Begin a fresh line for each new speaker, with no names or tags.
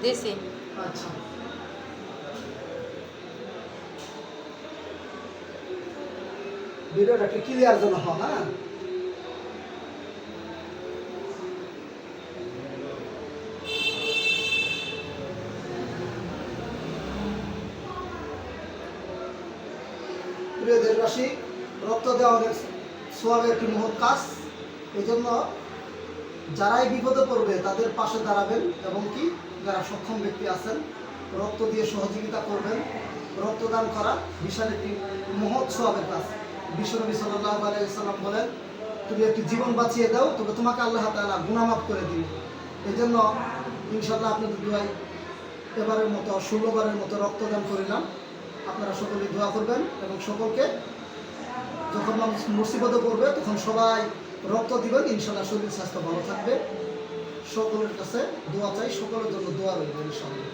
দিছি।
আচ্ছা, ভিডিওটা একটু ক্লিয়ার যেন হয়। হ্যাঁ, প্রিয় দেশবাসী, রক্ত দেওয়া অনেক সোয়াবের একটি মহৎ কাজ। এই জন্য যারাই বিপদে পড়বে তাদের পাশে দাঁড়াবেন এবং কি যারা সক্ষম ব্যক্তি আছেন রক্ত দিয়ে সহযোগিতা করবেন। রক্তদান করা বিশাল একটি মহৎ সোয়াবের কাজ। বিশ্বনবী সাল্লাল্লাহু আলাইহি ওয়াসাল্লাম বলেন, তুমি একটি জীবন বাঁচিয়ে দাও, তবে তোমাকে আল্লাহ তাআলা গুনাহ মাফ করে দিবে। এই জন্য ইনশাআল্লাহ আপনাদের দোয়ায় এবারের মতো 16বারের মতো রক্তদান করিলাম। আপনারা সকলে দোয়া করবেন এবং সকলকে যখন মানুষ মুসিবতে পড়বে তখন সবাই রক্ত দিবেন, ইনশাআল্লাহ শরীর স্বাস্থ্য ভালো থাকবে। সকলের কাছে দোয়া চাই, সকলের জন্য দোয়া রইবে ইনশাআল্লাহ।